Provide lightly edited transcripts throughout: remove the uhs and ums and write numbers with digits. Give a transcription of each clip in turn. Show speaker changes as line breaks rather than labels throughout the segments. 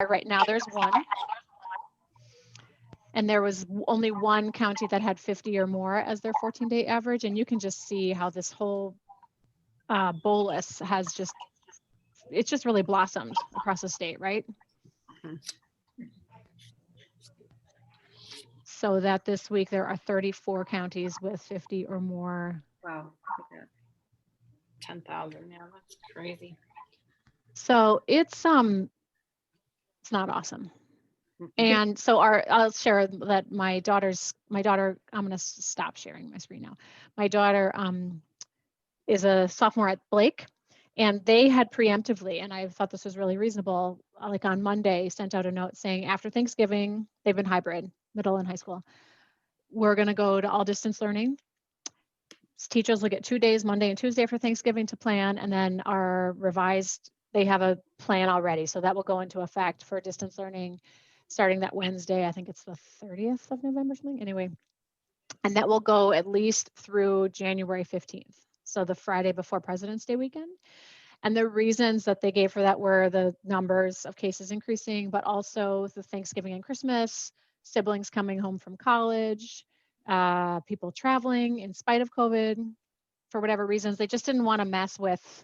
Right now, there's one. And there was only one county that had 50 or more as their 14-day average. And you can just see how this whole bolus has it's just really blossomed across the state, right? So that this week there are 34 counties with 50 or more.
Wow.
10,000. Yeah, that's crazy.
So it's not awesome. And so I'll share that my daughter, I'm going to stop sharing my screen now. My daughter is a sophomore at Blake, and they had preemptively, and I thought this was really reasonable, like on Monday, sent out a note saying after Thanksgiving, they've been hybrid, middle and high school. We're going to go to all distance learning. Teachers will get 2 days, Monday and Tuesday for Thanksgiving to plan, and then our revised, they have a plan already. So that will go into effect for distance learning starting that Wednesday. I think it's the 30th of November, something. Anyway, and that will go at least through January 15th. So the Friday before President's Day weekend. And the reasons that they gave for that were the numbers of cases increasing, but also the Thanksgiving and Christmas, siblings coming home from college, people traveling in spite of COVID for whatever reasons. They just didn't want to mess with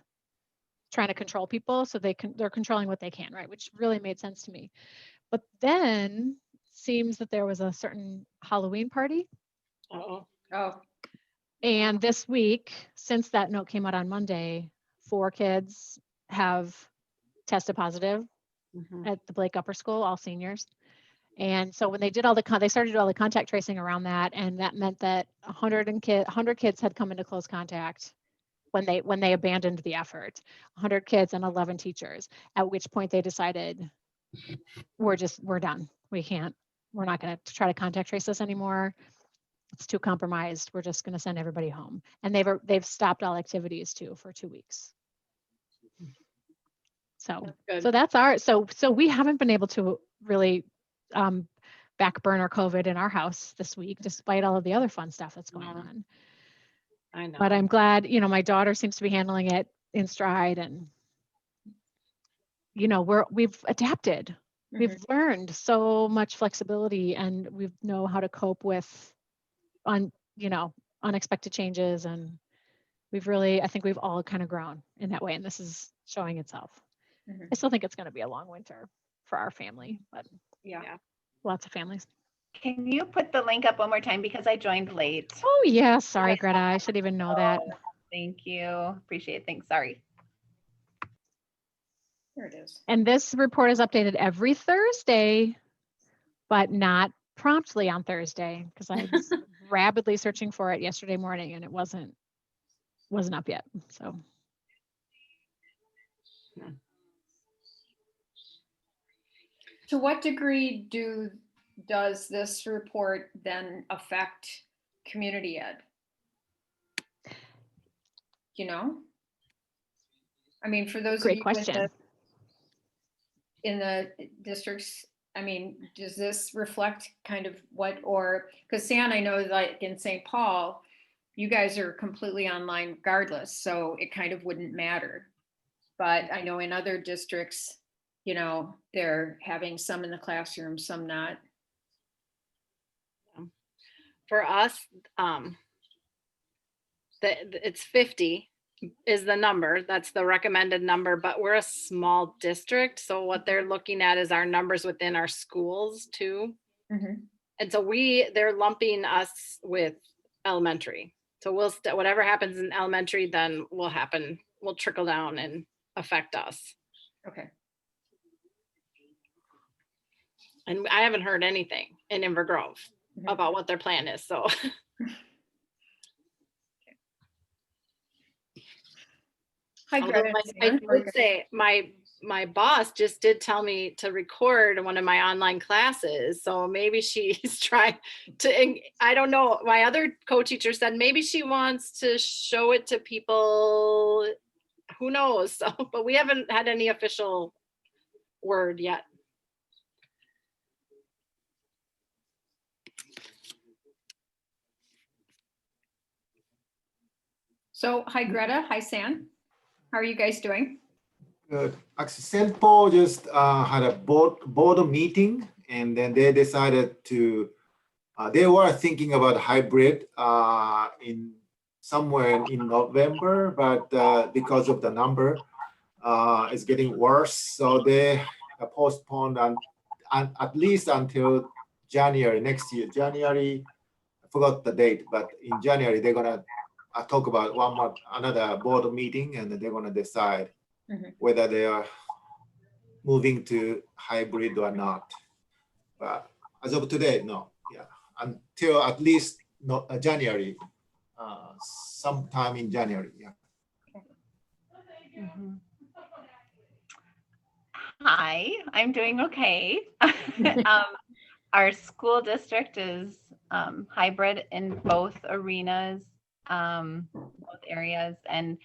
trying to control people. So they're controlling what they can, right? Which really made sense to me. But then seems that there was a certain Halloween party.
Oh.
And this week, since that note came out on Monday, 4 kids have tested positive at the Blake Upper School, all seniors. And so when they did they started to do all the contact tracing around that, and that meant that 100 kids had come into close contact when they abandoned the effort. 100 kids and 11 teachers. At which point they decided, we're done. We're not going to try to contact trace this anymore. It's too compromised. We're just going to send everybody home. And they've stopped all activities too for 2 weeks. So we haven't been able to really back burner COVID in our house this week, despite all of the other fun stuff that's going on.
I know.
But I'm glad, my daughter seems to be handling it in stride, and we've adapted. We've learned so much flexibility, and we know how to cope with unexpected changes, and I think we've all kind of grown in that way, and this is showing itself. I still think it's going to be a long winter for our family, but
yeah,
lots of families.
Can you put the link up one more time, because I joined late?
Oh yeah, sorry Greta, I should even know that.
Thank you, appreciate it. Thanks. Sorry.
there it is.
And this report is updated every Thursday, but not promptly on Thursday, because I was rapidly searching for it yesterday morning and it wasn't up yet. So
To what degree does this report then affect community ed? I mean, for those
great
of you
question.
in the districts, I mean, does this reflect kind of because San, I know like in St. Paul, you guys are completely online regardless, so it kind of wouldn't matter. But I know in other districts, they're having some in the classroom, some not.
For us, it's 50 is the number. That's the recommended number, but we're a small district. So what they're looking at is our numbers within our schools too. And so they're lumping us with elementary. So whatever happens in elementary, then will trickle down and affect us.
Okay.
And I haven't heard anything in Inver Grove about what their plan is. So
Hi, Greta.
I would say my boss just did tell me to record one of my online classes. So maybe she's trying to, I don't know. My other co-teacher said maybe she wants to show it to people. Who knows? So, but we haven't had any official word yet.
So, hi, Greta. Hi, San. How are you guys doing?
Good. Actually, St. Paul just had a board meeting, and then they decided to. They were thinking about hybrid in somewhere in November, but because of the number, it's getting worse. So they postponed at least until January next year. January, I forgot the date, but in January they're gonna talk about another board meeting, and then they're gonna decide whether they are moving to hybrid or not. But as of today, no. Yeah, until at least January, sometime in January. Yeah.
Mhm. Hi, I'm doing okay. Our school district is hybrid in both arenas, both areas. And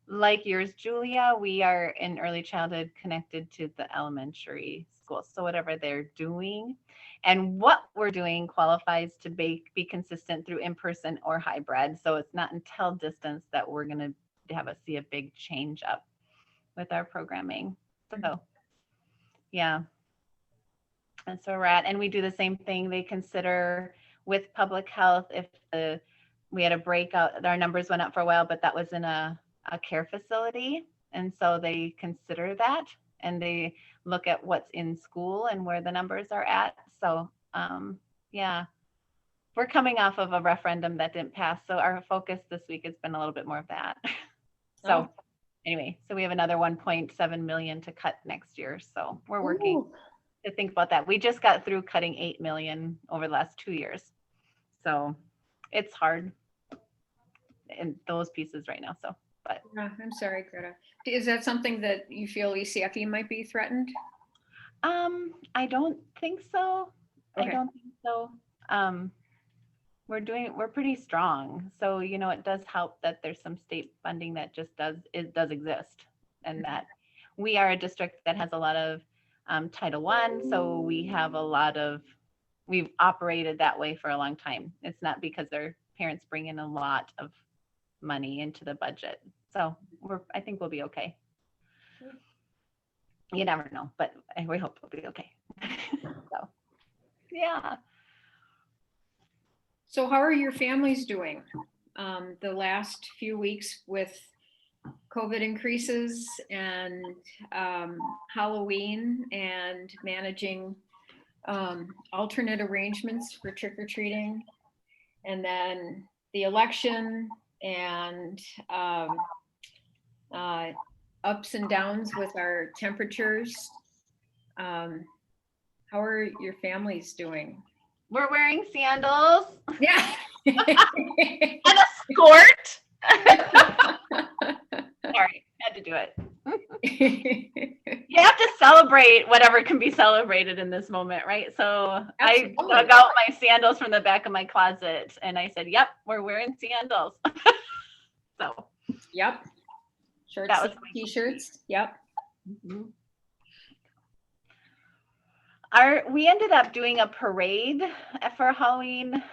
like yours, Julia, we are in early childhood connected to the elementary schools. So whatever they're doing and what we're doing qualifies to be consistent through in-person or hybrid. So it's not until distance that we're going to see a big change up with our programming. So yeah. And so we're at, and we do the same thing. They consider with public health, if we had a breakout, our numbers went up for a while, but that was in a care facility. And so they consider that, and they look at what's in school and where the numbers are at. So yeah, we're coming off of a referendum that didn't pass. So our focus this week has been a little bit more of that. So anyway, so we have another 1.7 million to cut next year. So we're working to think about that. We just got through cutting 8 million over the last 2 years. So it's hard in those pieces right now. So, but
I'm sorry, Greta. Is that something that you feel ECFE might be threatened?
I don't think so.
Okay.
I don't think so. We're pretty strong. So, you know, it does help that there's some state funding that just does exist, and that we are a district that has a lot of Title I. So we've operated that way for a long time. It's not because their parents bring in a lot of money into the budget. So I think we'll be okay. You never know, but we hope we'll be okay. So, yeah.
So how are your families doing the last few weeks with COVID increases and Halloween and managing alternate arrangements for trick-or-treating, and then the election and ups and downs with our temperatures? How are your families doing?
We're wearing sandals
Yeah.
and a skirt. Sorry, had to do it. You have to celebrate whatever can be celebrated in this moment, right? So
Absolutely.
I dug out my sandals from the back of my closet and I said, yep, we're wearing sandals. So
Yep. Shirts,
that was
t-shirts. Yep.
Mm-hmm. We ended up doing a parade for Halloween,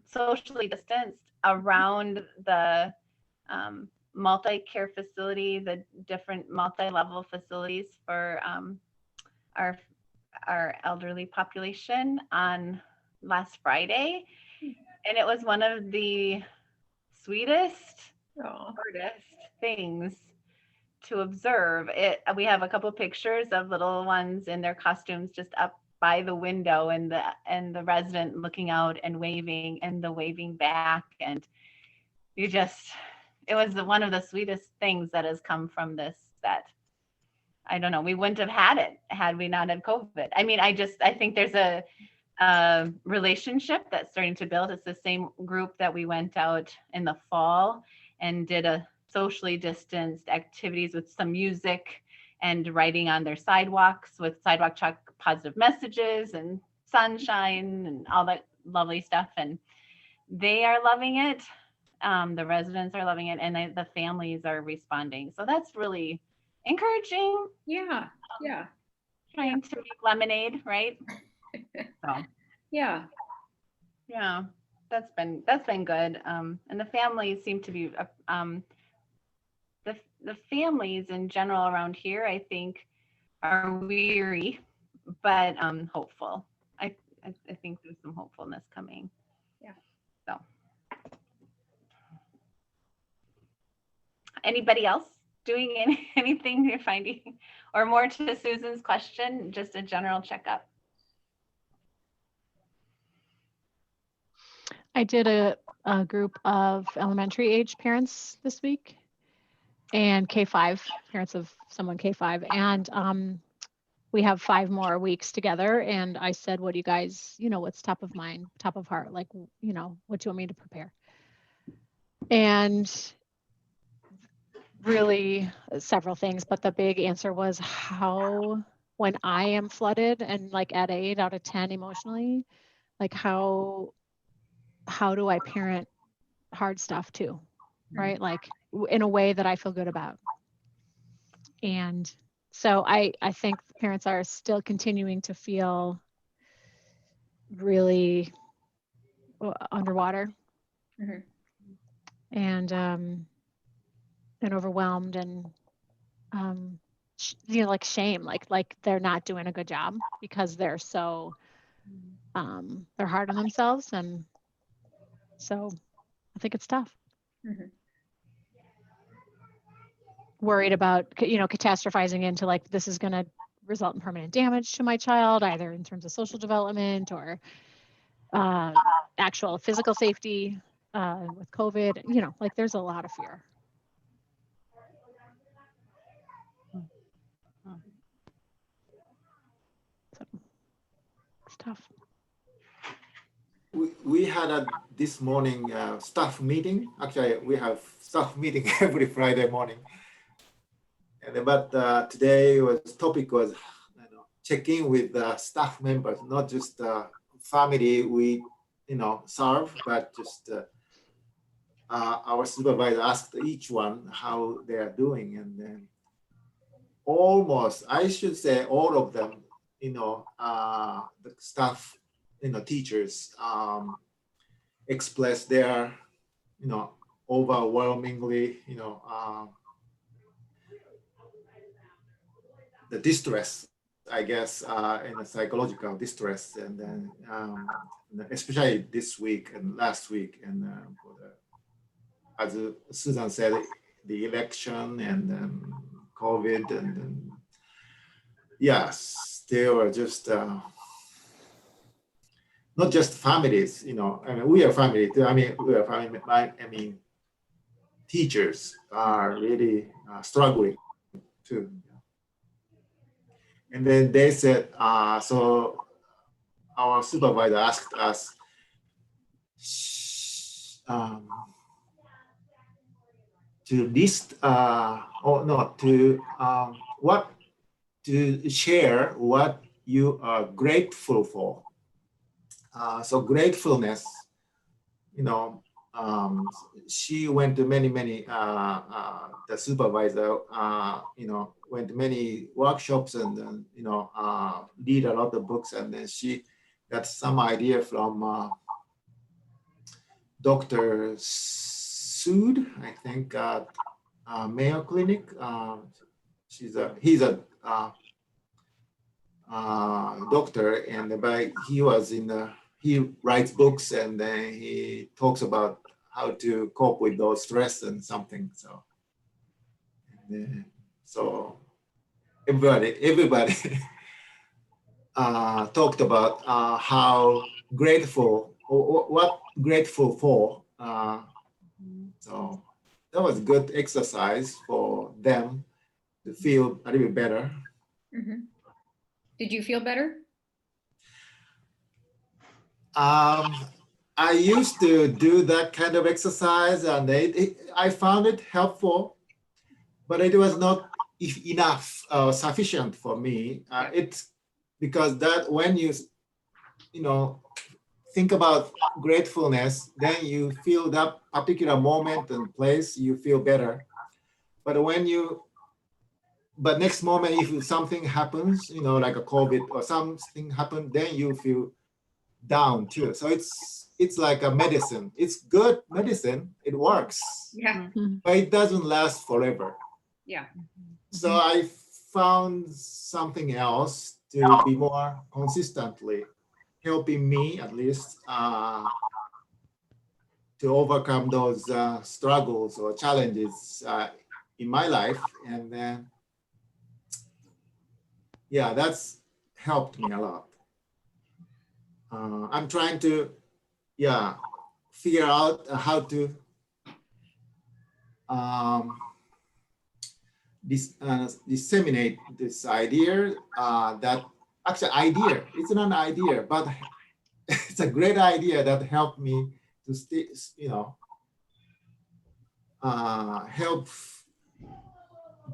socially distanced around the multi-care facility, the different multi-level facilities for our elderly population on last Friday. And it was one of the sweetest, hardest things to observe. We have a couple of pictures of little ones in their costumes just up by the window, and the resident looking out and waving, and the waving back, and it was one of the sweetest things that has come from this, that I don't know, we wouldn't have had it had we not had COVID. I mean, I think there's a relationship that's starting to build. It's the same group that we went out in the fall and did a socially distanced activities with some music and writing on their sidewalks with sidewalk chalk, positive messages and sunshine and all that lovely stuff. And they are loving it. The residents are loving it, and the families are responding. So that's really encouraging.
Yeah. Yeah.
Trying to make lemonade, right? So
Yeah.
yeah, that's been good. And the families seem to be the families in general around here, I think, are weary, but hopeful. I think there's some hopefulness coming.
Yeah.
So, anybody else doing anything you're finding, or more to Susan's question, just a general checkup?
I did a group of elementary age parents this week and K-5, parents of someone K-5. And we have 5 more weeks together. And I said, what do you guys, what's top of mind, top of heart? Like, what do you want me to prepare? And really several things, but the big answer was when I am flooded and like at 8 out of 10 emotionally, like how do I parent hard stuff too, right? Like in a way that I feel good about. And so I think parents are still continuing to feel really underwater and overwhelmed and like shame, like they're not doing a good job because they're so they're hard on themselves, and so I think it's tough. Worried about catastrophizing into like this is going to result in permanent damage to my child, either in terms of social development or actual physical safety with COVID. Like there's a lot of fear. So it's tough.
We had this morning staff meeting. Actually, we have staff meeting every Friday morning. But today topic was check in with the staff members, not just family we serve, but just our supervisor asked each one how they are doing, and then almost, I should say, all of them, the staff, teachers express their, overwhelmingly, the distress, I guess, and the psychological distress, and then especially this week and last week, and as Susan said, the election and COVID, and yes, they were just not just families, we are family too. We are family. Teachers are really struggling too. And then they said, so our supervisor asked us to list, to share what you are grateful for. So gratefulness, she went to many, the supervisor, went to many workshops and, read a lot of books. And then she got some idea from Dr. Sood, I think, Mayo Clinic. He's a doctor, and he writes books, and then he talks about how to cope with those stress and something. So everybody talked about how grateful, or what grateful for. So that was good exercise for them to feel a little bit better.
Did you feel better?
I used to do that kind of exercise, and I found it helpful, but it was not enough, sufficient for me. It's because that when you think about gratefulness, then you feel that particular moment and place, you feel better. But next moment, if something happens, like a COVID or something happened, then you feel down too. So it's like a medicine. It's good medicine. It works,
Yeah,
but it doesn't last forever.
yeah.
So I found something else to be more consistently helping me at least to overcome those struggles or challenges in my life. And then, yeah, that's helped me a lot. I'm trying to, yeah, figure out how to disseminate this idea that actually it's not an idea, but it's a great idea that helped me to stay, help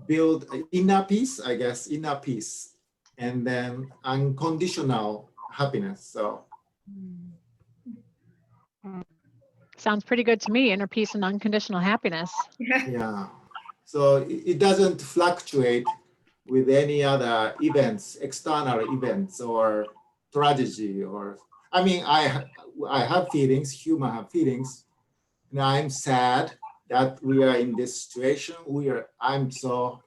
build inner peace, I guess, inner peace, and then unconditional happiness. So
Sounds pretty good to me. Inner peace and unconditional happiness.
yeah, so it doesn't fluctuate with any other events, external events or tragedy, or I mean, I have feelings, humans have feelings, and I'm sad that we are in this situation. I'm so,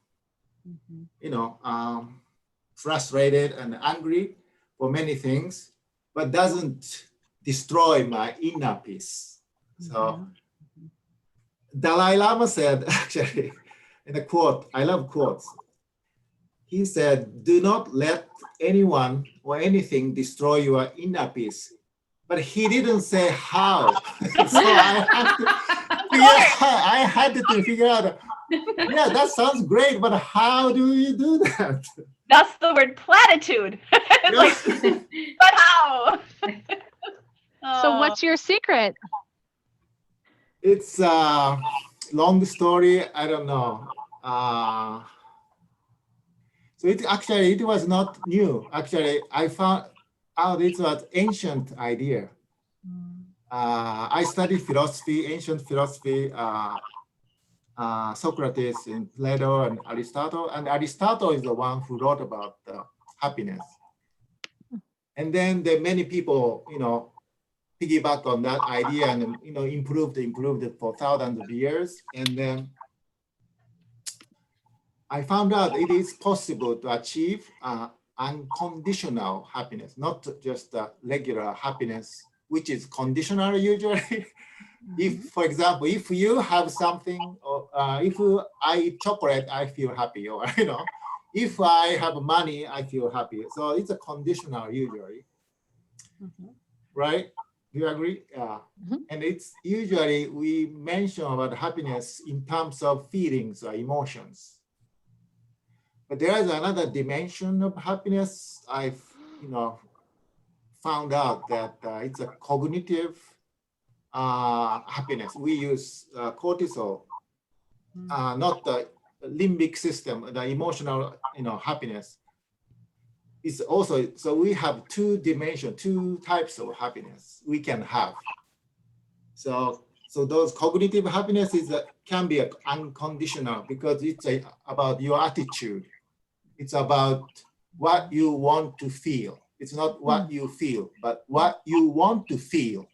frustrated and angry for many things, but doesn't destroy my inner peace. So Dalai Lama said, actually, in a quote, I love quotes. He said, do not let anyone or anything destroy your inner peace. But he didn't say how. So I had to figure out, yeah, that sounds great, but how do you do that?
That's the word platitude. It's like, but how?
So what's your secret?
It's a long story. I don't know. So it was not new. Actually, I found out it was ancient idea. I studied philosophy, ancient philosophy, Socrates and Plato and Aristotle. And Aristotle is the one who wrote about happiness. And then there many people, piggyback on that idea and improved it for thousands of years. And then I found out it is possible to achieve unconditional happiness, not just regular happiness, which is conditional usually. If, for example, if you have something, or if I eat chocolate, I feel happy, or if I have money, I feel happy. So it's a conditional usually, right? Do you agree? Yeah. And it's usually we mention about happiness in terms of feelings or emotions. But there is another dimension of happiness. I've, found out that it's a cognitive happiness. We use cortisol, not the limbic system, the emotional, happiness. It's also, so we have two types of happiness we can have. So those cognitive happiness can be unconditional because it's about your attitude. It's about what you want to feel. It's not what you feel, but what you want to feel.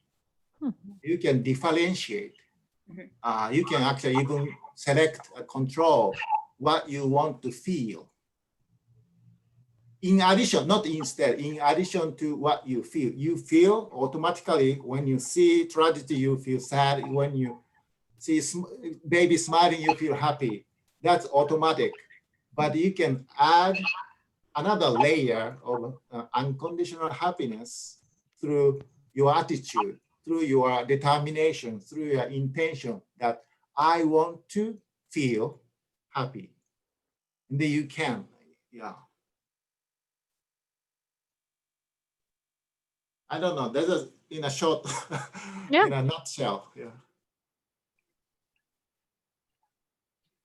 You can differentiate. You can actually even select, control what you want to feel. In addition, not instead, in addition to what you feel automatically when you see tragedy, you feel sad. When you see baby smiling, you feel happy. That's automatic. But you can add another layer of unconditional happiness through your attitude, through your determination, through your intention that I want to feel happy. And then you can, yeah. I don't know. That's in a short, in a nutshell. Yeah.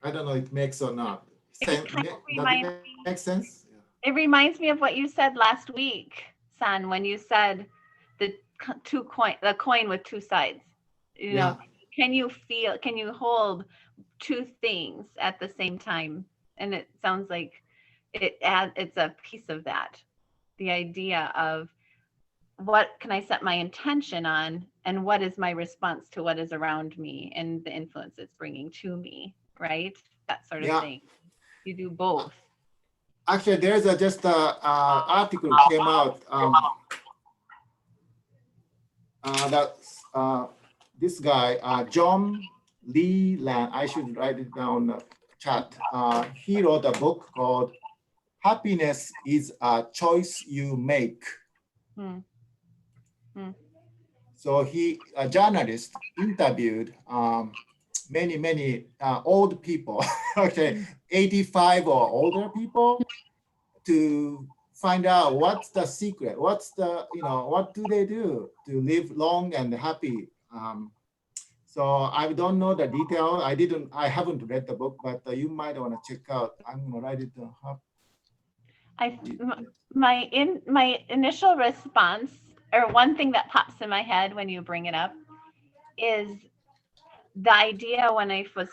I don't know if it makes or not. Does it make sense?
It reminds me of what you said last week, San, when you said the coin with two sides. Can you hold two things at the same time? And it sounds like it's a piece of that. The idea of what can I set my intention on, and what is my response to what is around me and the influence it's bringing to me, right? That sort of
Yeah.
thing. You do both.
Actually, there's just a article came out that this guy John Leland, I should write it down in the chat. He wrote a book called "Happiness is a Choice You Make."
Hmm.
So a journalist, interviewed many old people, okay, 85 or older people, to find out what's the secret, what do they do to live long and happy. So I don't know the detail. I haven't read the book, but you might want to check out. I'm gonna write it down.
My initial response, or one thing that pops in my head when you bring it up, is the idea when I was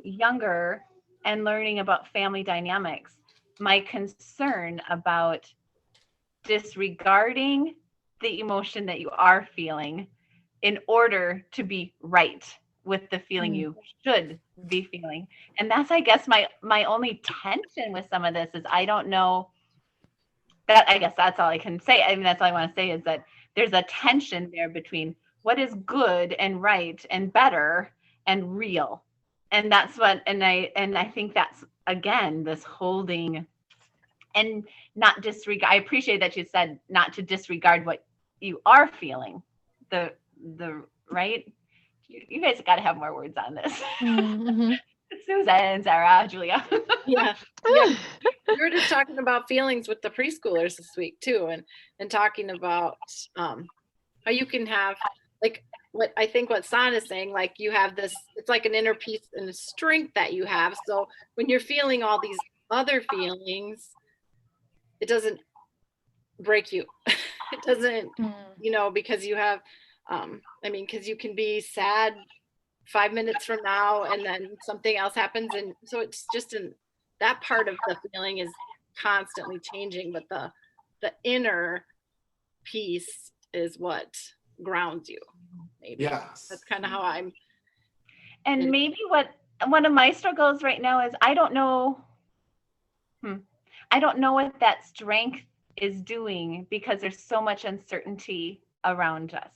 younger and learning about family dynamics, my concern about disregarding the emotion that you are feeling in order to be right with the feeling you should be feeling. And that's, I guess, my only tension with some of this is I don't know that. I guess that's all I can say. I mean, that's all I want to say is that there's a tension there between what is good and right and better and real. And that's what, and I think that's, again, this holding and not disregard. I appreciate that you said not to disregard what you are feeling. The right. You guys got to have more words on this.
Mhm.
Susan, Sarah, Julia.
Yeah. Yeah. We were just talking about feelings with the preschoolers this week too, and talking about how you can have, like, what San is saying, like you have this, it's like an inner peace and a strength that you have. So when you're feeling all these other feelings, it doesn't break you. It doesn't, because you have, because you can be sad 5 minutes from now and then something else happens. And so it's just that part of the feeling is constantly changing, but the inner peace is what grounds you. Maybe that's kind of how I'm.
And maybe one of my struggles right now is I don't know what that strength is doing because there's so much uncertainty around us,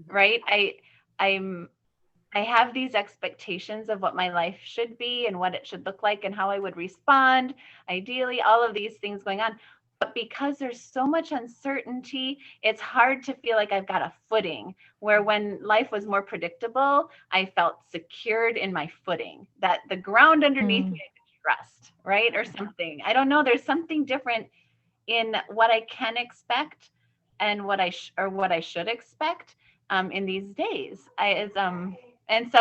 right? I have these expectations of what my life should be and what it should look like and how I would respond, ideally, all of these things going on. But because there's so much uncertainty, it's hard to feel like I've got a footing, where when life was more predictable, I felt secured in my footing, that the ground underneath me I could trust, right? Or something. I don't know. There's something different in what I can expect and what I should expect in these days. And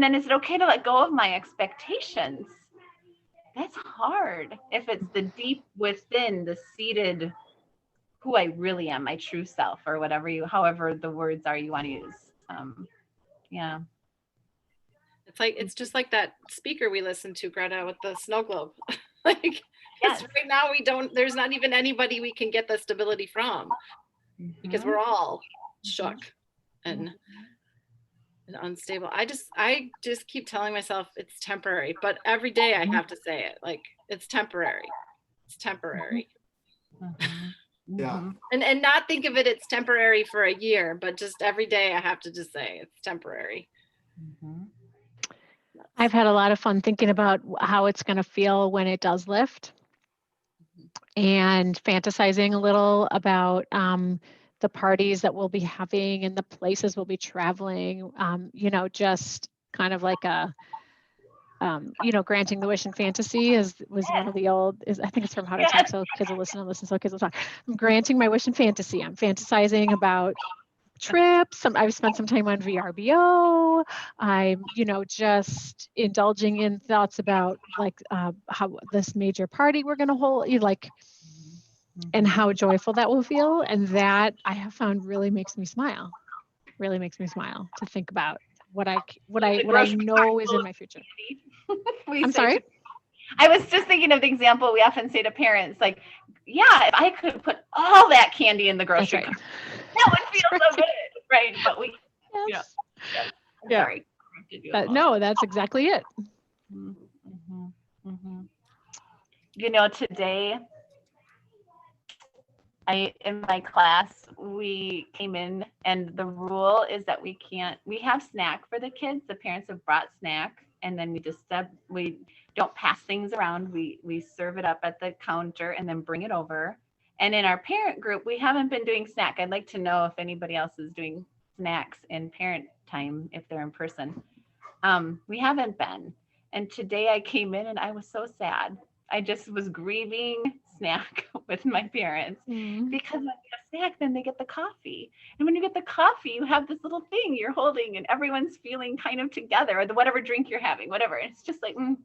then is it okay to let go of my expectations? That's hard if it's the deep within, the seated who I really am, my true self, or however the words are you want to use. Yeah.
It's just like that speaker we listened to, Greta, with the snow globe. Like,
Yes.
right now there's not even anybody we can get the stability from, because we're all shook and unstable. I just keep telling myself it's temporary, but every day I have to say it, like, it's temporary. It's temporary.
Yeah.
And not think of it's temporary for a year, but just every day I have to just say it's temporary.
I've had a lot of fun thinking about how it's going to feel when it does lift, and fantasizing a little about the parties that we'll be having and the places we'll be traveling, just kind of like a, granting the wish and fantasy was one of the I think it's from How to Talk So Kids Will Listen and Listen So Kids Will Talk. I'm granting my wish and fantasy. I'm fantasizing about trips. I've spent some time on VRBO. I'm, just indulging in thoughts about like how this major party we're going to hold, and how joyful that will feel. And that I have found really makes me smile to think about what I know is in my future. I'm sorry?
I was just thinking of the example we often say to parents, like, yeah, if I could put all that candy in the grocery cart, That would feel so good, right? But we,
Yes.
I'm
Yeah.
sorry. Corrected you a little.
No, that's exactly it.
Mhm, mhm. You know, today in my class, we came in and the rule is that we have snack for the kids. The parents have brought snack and then we don't pass things around. We serve it up at the counter and then bring it over. And in our parent group, we haven't been doing snack. I'd like to know if anybody else is doing snacks in parent time, if they're in person. We haven't been. And today I came in and I was so sad. I just was grieving snack with my parents because when they have snack, then they get the coffee. And when you get the coffee, you have this little thing you're holding and everyone's feeling kind of together, or whatever drink you're having, whatever. It's just like, And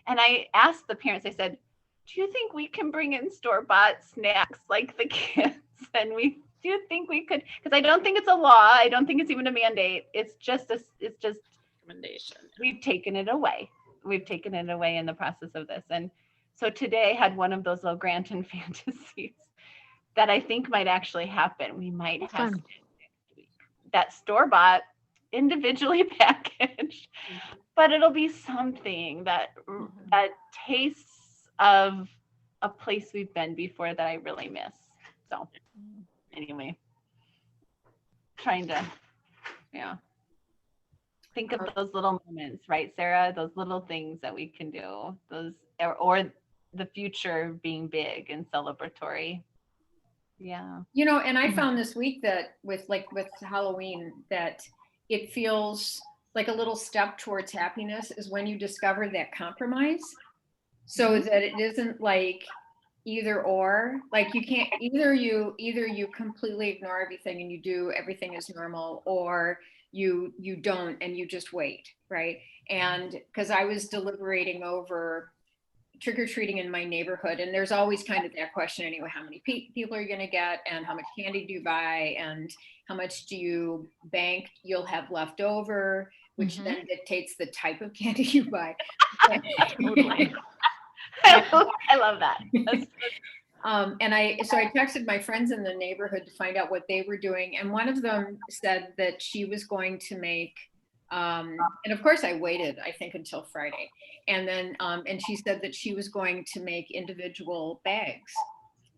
I asked the parents, I said, do you think we can bring in store-bought snacks like the kids? And do you think we could? Because I don't think it's a law. I don't think it's even a mandate. It's just
Recommendation.
we've taken it away. We've taken it away in the process of this. And so today I had one of those little Granton fantasies that I think might actually happen. We might have
Fun.
next week that store-bought, individually packaged, but it'll be something that tastes of a place we've been before that I really miss. So anyway, trying to, think of those little moments, right, Sarah? Those little things that we can do, those, or the future being big and celebratory. Yeah.
You know, and I found this week that with Halloween, that it feels like a little step towards happiness is when you discover that compromise, so that it isn't like either or. Like you can't either you completely ignore everything and you do everything as normal, or you don't and you just wait, right? And because I was deliberating over trick-or-treating in my neighborhood, and there's always kind of that question anyway, how many people are you going to get, and how much candy do you buy, and how much do you bank you'll have left over, which then dictates the type of candy you buy.
Totally.
I love that.
And I texted my friends in the neighborhood to find out what they were doing, and one of them said that she was going to make and of course I waited, I think, until Friday. And then, and she said that she was going to make individual bags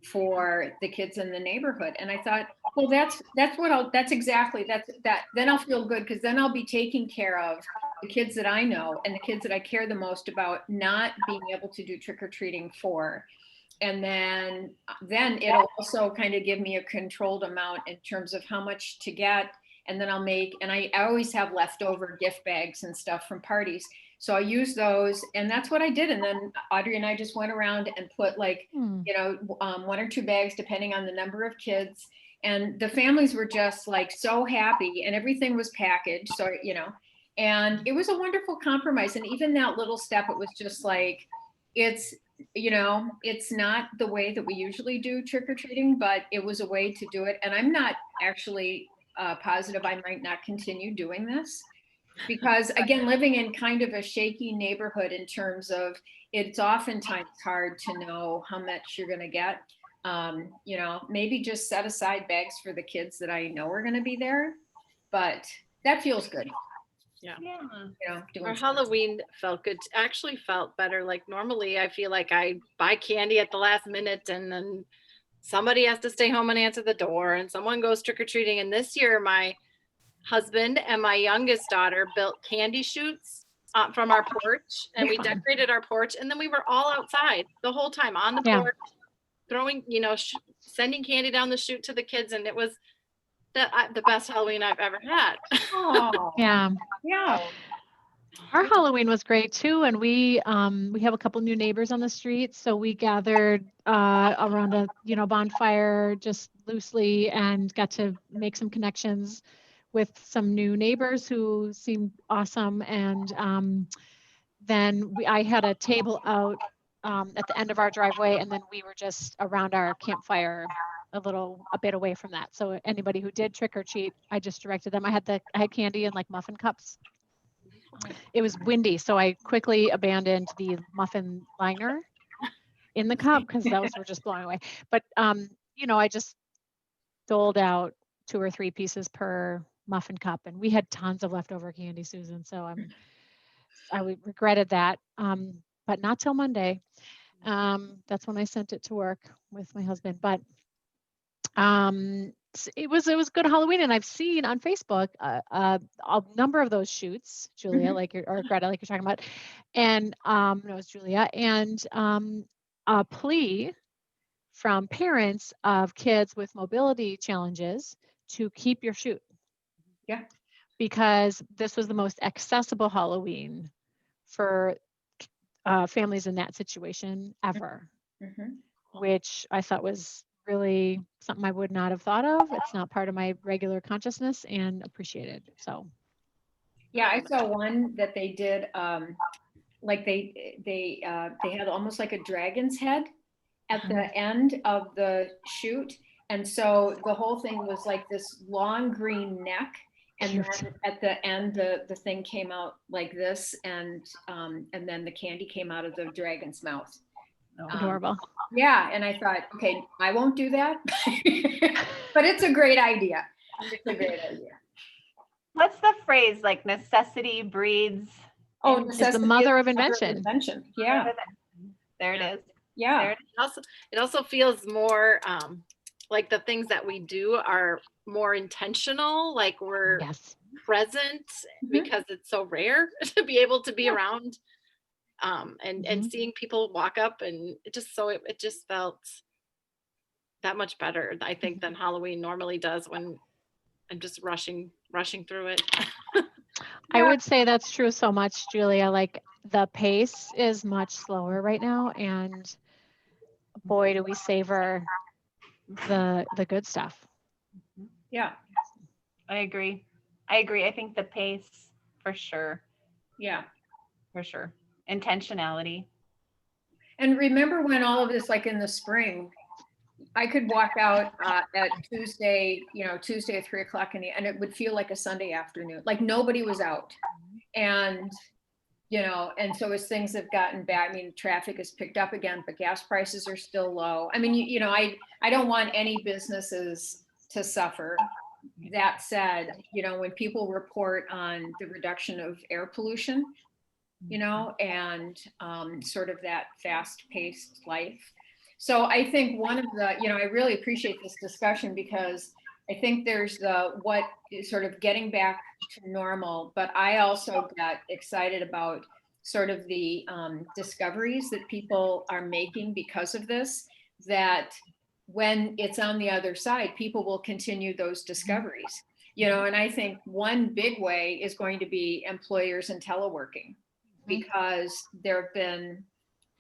for the kids in the neighborhood. And I thought, well, that's exactly that. Then I'll feel good, because then I'll be taking care of the kids that I know and the kids that I care the most about not being able to do trick-or-treating for. And then it'll also kind of give me a controlled amount in terms of how much to get. And then I'll make, and I always have leftover gift bags and stuff from parties. So I use those, and that's what I did. And then Audrey and I just went around and put like, 1 or 2 bags, depending on the number of kids. And the families were just like so happy, and everything was packaged. So, and it was a wonderful compromise. And even that little step, it was just like, it's not the way that we usually do trick-or-treating, but it was a way to do it. And I'm not actually positive I might not continue doing this, because again, living in kind of a shaky neighborhood in terms of, it's oftentimes hard to know how much you're going to get. Maybe just set aside bags for the kids that I know are going to be there, but that feels good.
Yeah.
Doing
Our Halloween actually felt better. Like normally I feel like I buy candy at the last minute and then somebody has to stay home and answer the door and someone goes trick-or-treating. And this year my husband and my youngest daughter built candy chutes from our porch, and we decorated our porch, and then we were all outside the whole time on the porch, throwing, sending candy down the chute to the kids. And it was the best Halloween I've ever had.
Oh,
Yeah. Our Halloween was great too, and we have a couple new neighbors on the street, so we gathered around a bonfire just loosely and got to make some connections with some new neighbors who seemed awesome. And then I had a table out at the end of our driveway, and then we were just around our campfire a bit away from that. So anybody who did trick or treat, I just directed them. I had candy in like muffin cups. It was windy, so I quickly abandoned the muffin liner in the cup because those were just blowing away. But I just doled out 2 or 3 pieces per muffin cup, and we had tons of leftover candy, Susan. So regretted that, but not till Monday. That's when I sent it to work with my husband. But it was good Halloween, and I've seen on Facebook a number of those shoots, Julia,
Mhm.
like or Greta, like you're talking about, and no, it's Julia, and a plea from parents of kids with mobility challenges to keep your shoot.
Yeah.
Because this was the most accessible Halloween for families in that situation ever,
Mhm.
which I thought was really something I would not have thought of. It's not part of my regular consciousness, and appreciated. So
Yeah, I saw one that they did, like they had almost like a dragon's head at the end of the shoot. And so the whole thing was like this long green neck. And
Cute.
then at the end, the thing came out like this, and then the candy came out of the dragon's mouth.
Adorable.
Yeah, and I thought, okay, I won't do that, but it's a great idea. It's a great idea.
What's the phrase, like necessity breeds?
Oh,
It's the
necessity
mother
is
of
the mother
invention.
Yeah,
There it is.
yeah.
There
It also feels more like the things that we do are more intentional, like we're
Yes.
present
Mhm.
because it's so rare to be able to be
Yeah.
around and
Mhm.
seeing people walk up, and it just felt that much better, I think, than Halloween normally does when I'm just rushing through it.
I would say that's true so much, Julia. Like the pace is much slower right now, and boy, do we savor the good stuff.
Yeah,
I agree. I think the pace for sure.
yeah.
For sure. Intentionality.
And remember when all of this, like in the spring, I could walk out at Tuesday, Tuesday at 3 o'clock and it would feel like a Sunday afternoon, like nobody was out. And, and so as things have gotten back, I mean, traffic has picked up again, but gas prices are still low. I mean, I don't want any businesses to suffer. That said, when people report on the reduction of air pollution, and sort of that fast-paced life. So I think one of the, I really appreciate this discussion because I think there's what is sort of getting back to normal, but I also got excited about sort of the discoveries that people are making because of this, that when it's on the other side, people will continue those discoveries, and I think one big way is going to be employers and teleworking, because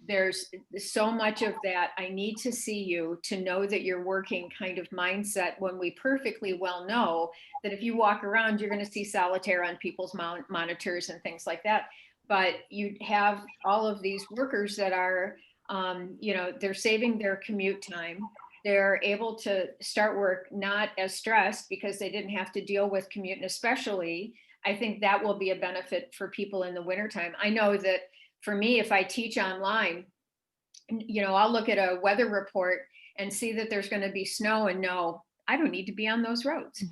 there's so much of that I need to see you to know that you're working kind of mindset, when we perfectly well know that if you walk around, you're going to see solitaire on people's monitors and things like that. But you have all of these workers that are, they're saving their commute time. They're able to start work not as stressed because they didn't have to deal with commute. And especially, I think that will be a benefit for people in the wintertime. I know that for me, if I teach online, I'll look at a weather report and see that there's going to be snow and no, I don't need to be on those roads,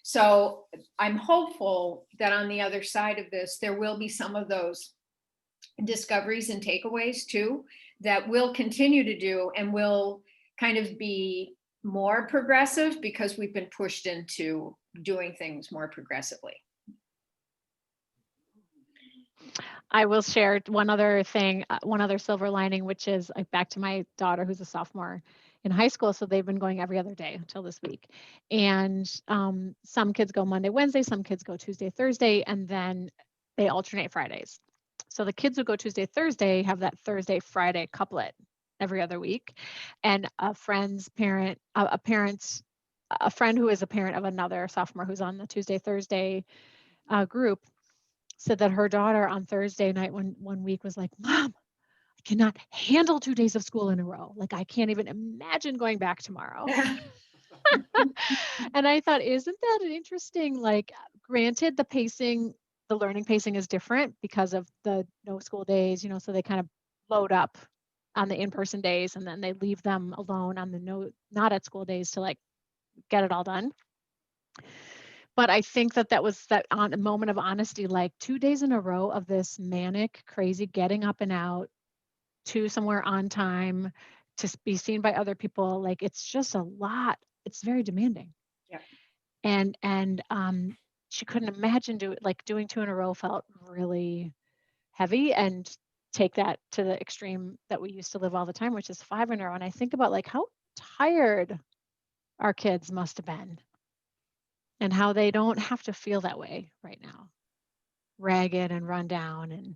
So I'm hopeful that on the other side of this, there will be some of those discoveries and takeaways too, that we'll continue to do and will kind of be more progressive because we've been pushed into doing things more progressively.
I will share one other thing, one other silver lining, which is back to my daughter who's a sophomore in high school. So they've been going every other day until this week. And some kids go Monday, Wednesday, some kids go Tuesday, Thursday, and then they alternate Fridays. So the kids who go Tuesday, Thursday have that Thursday, Friday couplet every other week. And a friend's parent, a friend who is a parent of another sophomore who's on the Tuesday, Thursday group, said that her daughter on Thursday night one week was like, Mom, I cannot handle 2 days of school in a row. Like, I can't even imagine going back tomorrow. And I thought, isn't that an interesting, like, granted, the learning pacing is different because of the no school days, so they kind of load up on the in-person days and then they leave them alone on the not at school days to like get it all done. but I think that was that on a moment of honesty, like 2 days in a row of this manic, crazy getting up and out to somewhere on time to be seen by other people. Like it's just a lot. It's very demanding.
Yeah.
And she couldn't imagine doing 2 in a row felt really heavy, and take that to the extreme that we used to live all the time, which is 5 in a row. And I think about like how tired our kids must have been and how they don't have to feel that way right now, ragged and run down and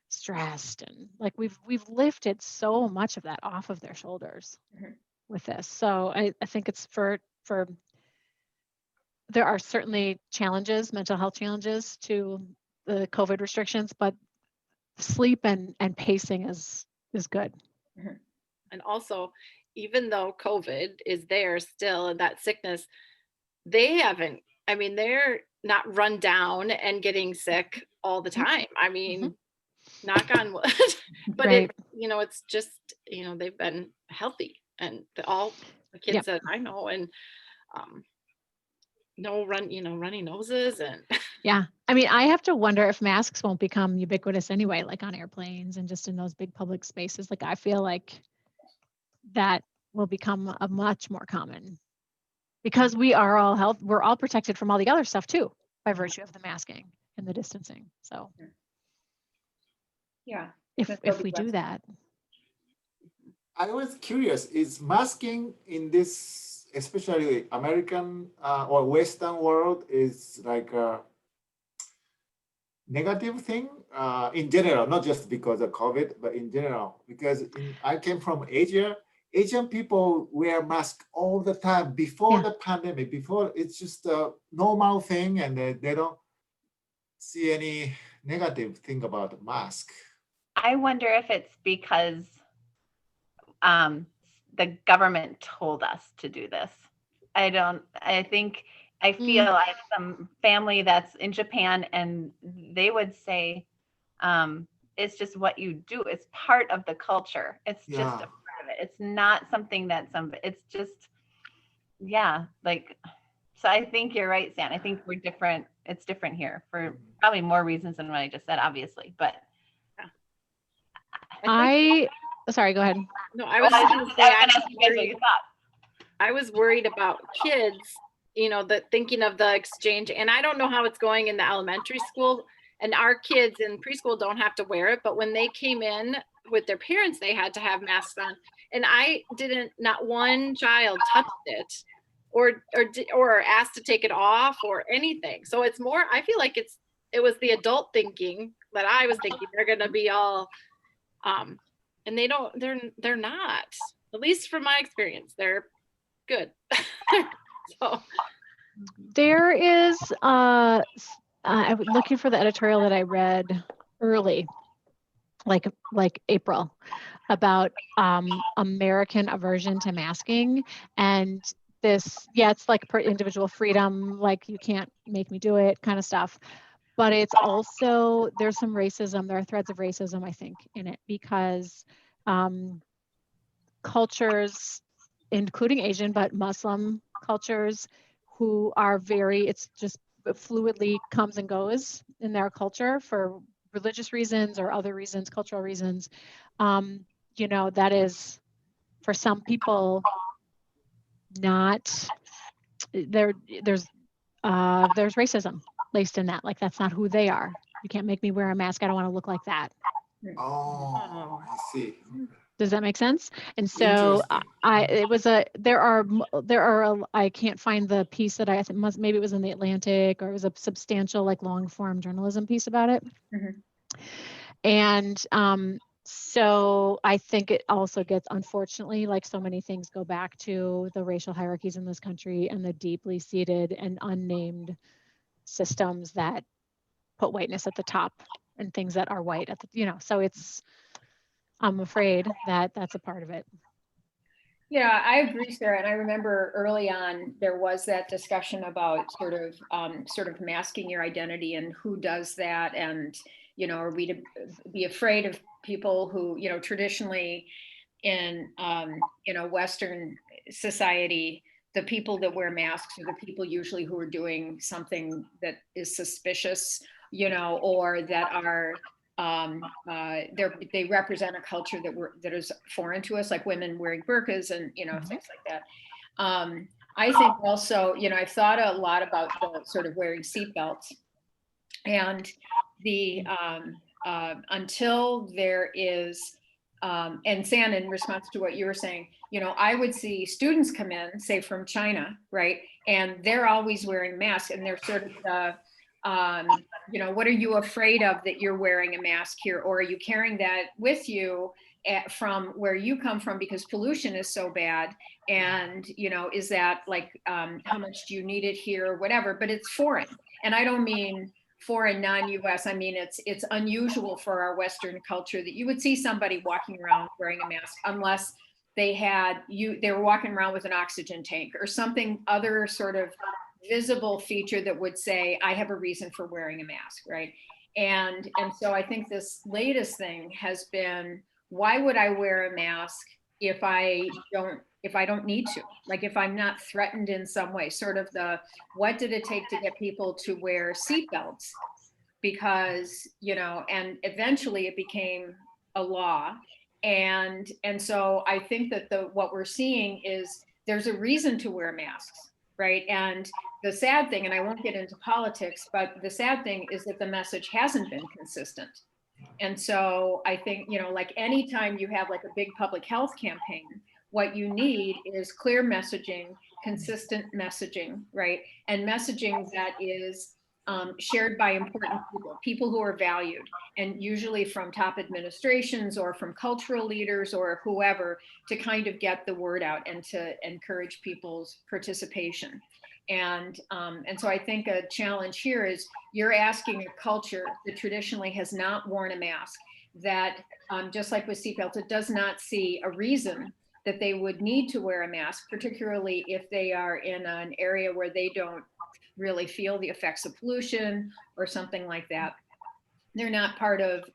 stressed, and like we've lifted so much of that off of their shoulders
Mhm.
with this. So I think it's for there are certainly challenges, mental health challenges to the COVID restrictions, but sleep and pacing is good.
And also, even though COVID is there still and that sickness, they haven't, I mean, they're not run down and getting sick all the time. I mean, knock on wood, but
Right.
it, it's just, they've been healthy, and all the kids
Yep.
that I know, and no runny noses and
Yeah. I mean, I have to wonder if masks won't become ubiquitous anyway, like on airplanes and just in those big public spaces. Like I feel like that will become a much more common, because we're all protected from all the other stuff too, by virtue of the masking and the distancing. So
Yeah.
if
That'll be
we do
less-
that,
I was curious, is masking in this, especially American or Western world, is like a negative thing in general, not just because of COVID, but in general? Because I came from Asia. Asian people wear masks all the time before
Yeah.
the pandemic, before it's just a normal thing, and they don't see any negative thing about the mask.
I wonder if it's because the government told us to do this. I feel I have some family that's in Japan, and they would say it's just what you do. It's part of the culture. It's just a part of it. It's not something that it's just, yeah, like, so I think you're right, Sam. I think we're different. It's different here for probably more reasons than what I just said, obviously, but
sorry, go ahead.
no, I was just gonna say,
I was gonna ask you guys what you thought.
I was worried about kids, thinking of the exchange, and I don't know how it's going in the elementary school, and our kids in preschool don't have to wear it, but when they came in with their parents, they had to have masks on, and not one child touched it or asked to take it off or anything. So it's more, I feel like it was the adult thinking that I was thinking they're going to be all, and they're not, at least from my experience, they're good. So
There is I was looking for the editorial that I read early, like April, about American aversion to masking, and this, it's like per individual freedom, like you can't make me do it kind of stuff. But it's also, there's some racism, there are threads of racism, I think, in it, because cultures, including Asian, but Muslim cultures, who are it's just fluidly comes and goes in their culture for religious reasons or other reasons, cultural reasons. That is, for some people, not there's racism laced in that. Like, that's not who they are. You can't make me wear a mask. I don't want to look like that.
Oh, I see.
Does that make sense? And so there are I can't find the piece that I think maybe it was in the Atlantic, or it was a substantial, like, long form journalism piece about it. And so I think it also gets, unfortunately, like so many things, go back to the racial hierarchies in this country and the deeply seated and unnamed systems that put whiteness at the top and things that are white at the, so I'm afraid that that's a part of it.
Yeah, I agree, Sarah. And I remember early on, there was that discussion about sort of masking your identity and who does that. And, are we to be afraid of people who, traditionally in, Western society the people that wear masks are the people usually who are doing something that is suspicious, you know, or that are they represent a culture that is foreign to us, like women wearing burqas and, you know, things like that. I think also, you know, I've thought a lot about the sort of wearing seatbelts, and the until there is and San, in response to what you were saying, you know, I would see students come in, say from China, right? And they're always wearing masks, and they're sort of you know, what are you afraid of that you're wearing a mask here? Or are you carrying that with you from where you come from because pollution is so bad? And, you know, is that like, how much do you need it here or whatever? But it's foreign. And I don't mean foreign, non-US. I mean, it's unusual for our Western culture that you would see somebody walking around wearing a mask unless they were walking around with an oxygen tank or something other sort of visible feature that would say, I have a reason for wearing a mask, right? And so I think this latest thing has been, why would I wear a mask if I don't need to? Like if I'm not threatened in some way, sort of what did it take to get people to wear seatbelts? Because, you know, and eventually it became a law. And so I think that what we're seeing is there's a reason to wear masks, right? And the sad thing, and I won't get into politics, but the sad thing is that the message hasn't been consistent. And so I think, you know, like anytime you have like a big public health campaign, what you need is clear messaging, consistent messaging, right? And messaging that is shared by important people who are valued, and usually from top administrations or from cultural leaders or whoever, to kind of get the word out and to encourage people's participation. And so I think a challenge here is you're asking a culture that traditionally has not worn a mask, that just like with seatbelts, it does not see a reason that they would need to wear a mask, particularly if they are in an area where they don't really feel the effects of pollution or something like that. They're not part of,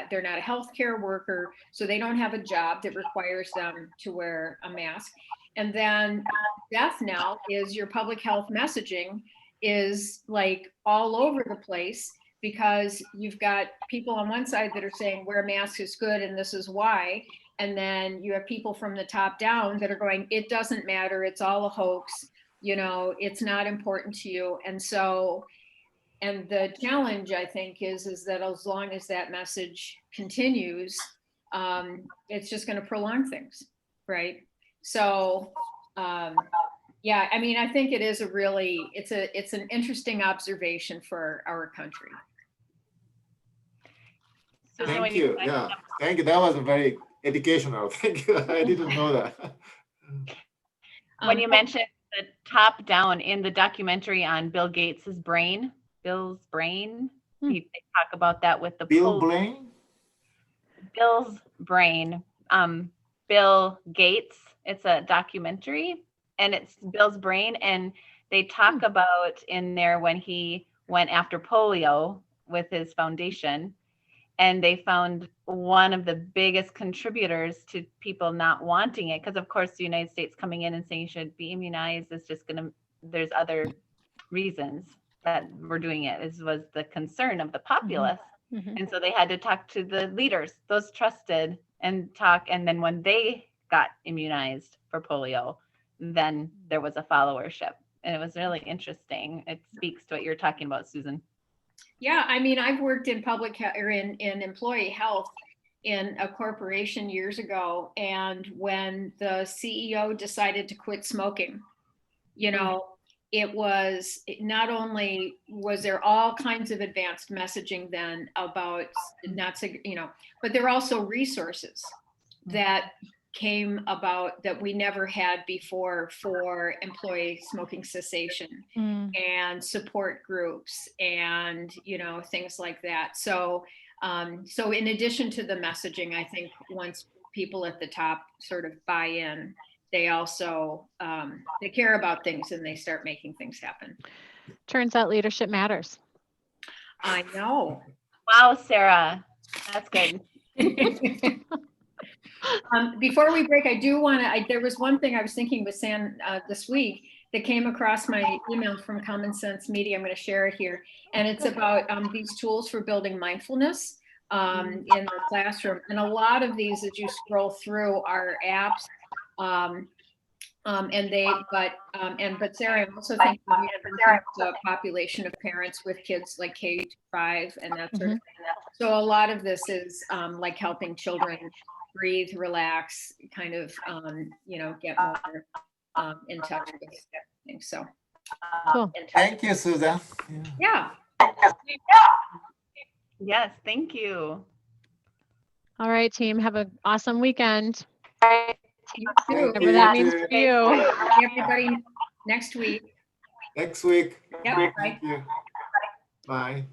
they're not a healthcare worker, so they don't have a job that requires them to wear a mask. And then death knell is your public health messaging is like all over the place, because you've got people on one side that are saying wear a mask is good and this is why. And then you have people from the top down that are going, it doesn't matter, it's all a hoax, you know, it's not important to you. And so, and the challenge, I think, is that as long as that message continues, it's just going to prolong things, right? So, yeah, I mean, I think it is it's an interesting observation for our country.
Susan,
Thank you. Yeah, thank you. That was very educational. Thank you. I didn't know that.
When you mentioned the top down in the documentary on Bill Gates's brain, Bill's brain, they talk about that with the
Bill Blaine?
Bill's brain. Bill Gates. It's a documentary, and it's Bill's brain, and they talk about in there when he went after polio with his foundation, and they found one of the biggest contributors to people not wanting it, because of course the United States coming in and saying you should be immunized is just there's other reasons that we're doing it, was the concern of the populace.
Mm-hmm.
And so they had to talk to the leaders, those trusted, and talk. And then when they got immunized for polio, then there was a followership. And it was really interesting. It speaks to what you're talking about, Susan.
Yeah, I mean, I've worked in public or in employee health in a corporation years ago. And when the CEO decided to quit smoking, you know, not only was there all kinds of advanced messaging then about not, you know, but there are also resources that came about that we never had before for employee smoking cessation and support groups and, you know, things like that. So, so in addition to the messaging, I think once people at the top sort of buy in, they also, they care about things and they start making things happen.
Turns out leadership matters.
I know.
Wow, Sarah, that's good.
Before we break, I do want to, there was one thing I was thinking with Sam this week that came across my email from Common Sense Media. I'm going to share it here. And it's about these tools for building mindfulness in the classroom. And a lot of these, as you scroll through, are apps. But Sarah, I'm also thinking the population of parents with kids like K-5 and that sort of thing. So a lot of this is like helping children breathe, relax, kind of, get more in touch with things. So,
Cool.
Thank you, Susan.
yeah.
Yes, thank you.
All right, team, have an awesome weekend.
You too.
Thank
Whatever that
you.
means for you.
See everybody next week.
Next week.
Yep. Bye.
Thank you. Bye.